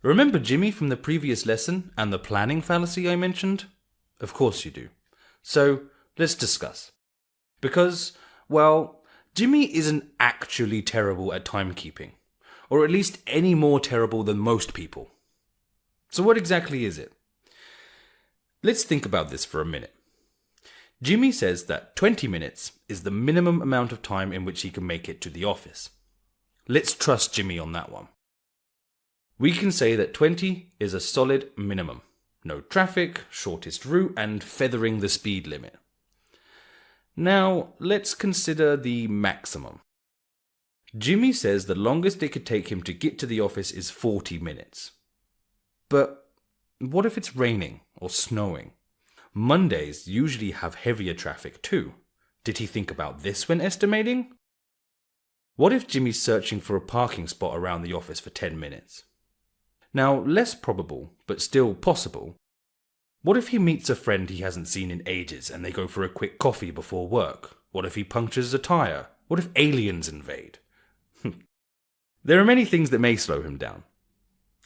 Remember Jimmy from the previous lesson and the planning fallacy I mentioned? Of course you do. So, let's discuss. Because, well, Jimmy isn't actually terrible at timekeeping, or at least any more terrible than most people. So what exactly is it? Let's think about this for a minute. Jimmy says that 20 minutes is the minimum amount of time in which he can make it to the office. Let's trust Jimmy on that one. We can say that 20 is a solid minimum. No traffic, shortest route, and feathering the speed limit. Now, let's consider the maximum. Jimmy says the longest it could take him to get to the office is 40 minutes. But what if it's raining or snowing? Mondays usually have heavier traffic too. Did he think about this when estimating? What if Jimmy's searching for a parking spot around the office for 10 minutes? Now, less probable, but still possible. What if he meets a friend he hasn't seen in ages and they go for a quick coffee before work? What if he punctures a tire? What if aliens invade? There are many things that may slow him down.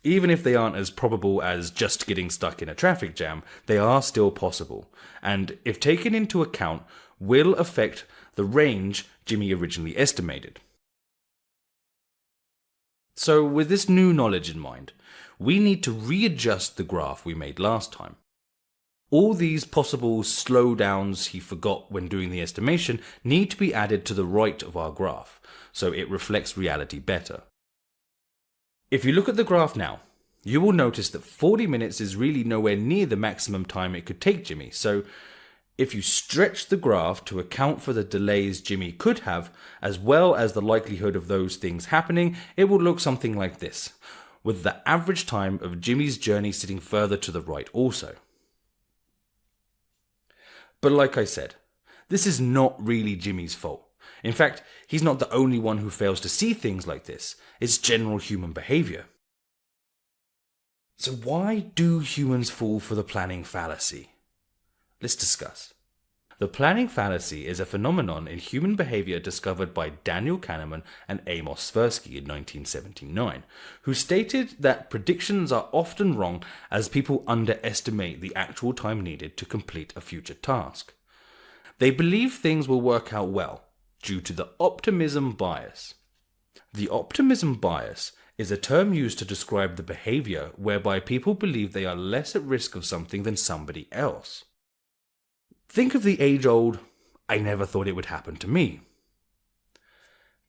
Even if they aren't as probable as just getting stuck in a traffic jam, they are still possible, and if taken into account, will affect the range Jimmy originally estimated. So with this new knowledge in mind, we need to readjust the graph we made last time. All these possible slowdowns he forgot when doing the estimation need to be added to the right of our graph, so it reflects reality better. If you look at the graph now, you will notice that 40 minutes is really nowhere near the maximum time it could take Jimmy, so if you stretch the graph to account for the delays Jimmy could have, as well as the likelihood of those things happening, it will look something like this, with the average time of Jimmy's journey sitting further to the right also. But like I said, this is not really Jimmy's fault. In fact, he's not the only one who fails to see things like this. It's general human behavior. So why do humans fall for the planning fallacy? Let's discuss. The planning fallacy is a phenomenon in human behavior discovered by Daniel Kahneman and Amos Tversky in 1979, who stated that predictions are often wrong as people underestimate the actual time needed to complete a future task. They believe things will work out well, due to the optimism bias. The optimism bias is a term used to describe the behavior whereby people believe they are less at risk of something than somebody else. Think of the age-old, "I never thought it would happen to me."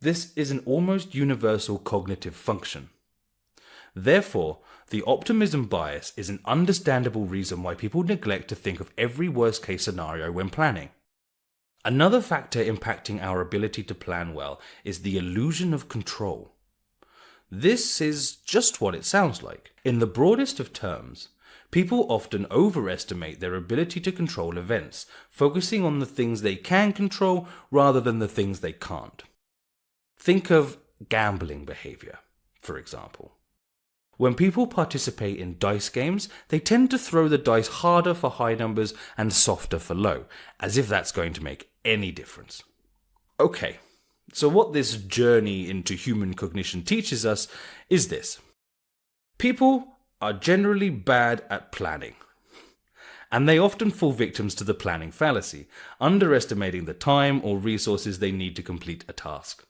This is an almost universal cognitive function. Therefore, the optimism bias is an understandable reason why people neglect to think of every worst-case scenario when planning. Another factor impacting our ability to plan well is the illusion of control. This is just what it sounds like. In the broadest of terms, people often overestimate their ability to control events, focusing on the things they can control rather than the things they can't. Think of gambling behavior, for example. When people participate in dice games, they tend to throw the dice harder for high numbers and softer for low, as if that's going to make any difference. Okay, so what this journey into human cognition teaches us is this. People are generally bad at planning, and they often fall victims to the planning fallacy, underestimating the time or resources they need to complete a task.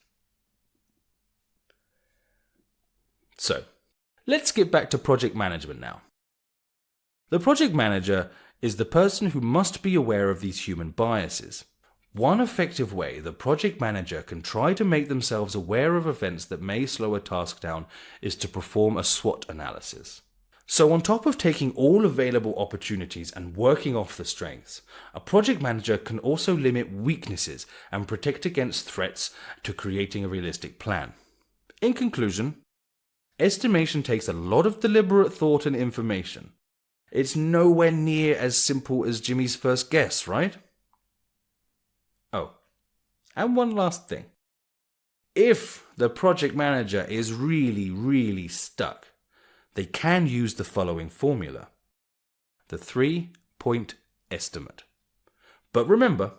So, let's get back to project management now. The project manager is the person who must be aware of these human biases. One effective way the project manager can try to make themselves aware of events that may slow a task down is to perform a SWOT analysis. So on top of taking all available opportunities and working off the strengths, a project manager can also limit weaknesses and protect against threats to creating a realistic plan. In conclusion, estimation takes a lot of deliberate thought and information. It's nowhere near as simple as Jimmy's first guess, right? Oh, and one last thing. If the project manager is really stuck, they can use the following formula. The 3-point estimate. But remember,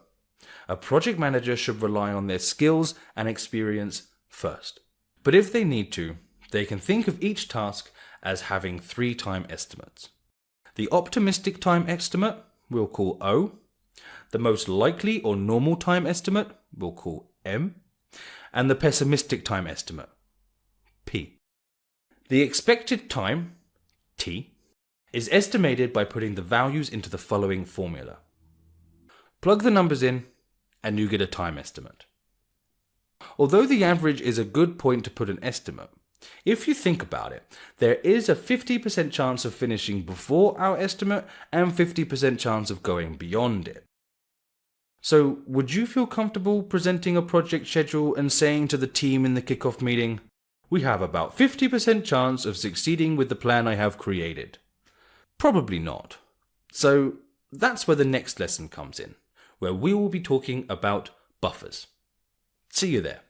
a project manager should rely on their skills and experience first. But if they need to, they can think of each task as having 3 time estimates. The optimistic time estimate we'll call O, the most likely or normal time estimate we'll call M, and the pessimistic time estimate, P. The expected time, T, is estimated by putting the values into the following formula. Plug the numbers in and you get a time estimate. Although the average is a good point to put an estimate, if you think about it, there is a 50% chance of finishing before our estimate and 50% chance of going beyond it. So would you feel comfortable presenting a project schedule and saying to the team in the kickoff meeting, "We have about 50% chance of succeeding with the plan I have created"? Probably not. So that's where the next lesson comes in, where we will be talking about buffers. See you there.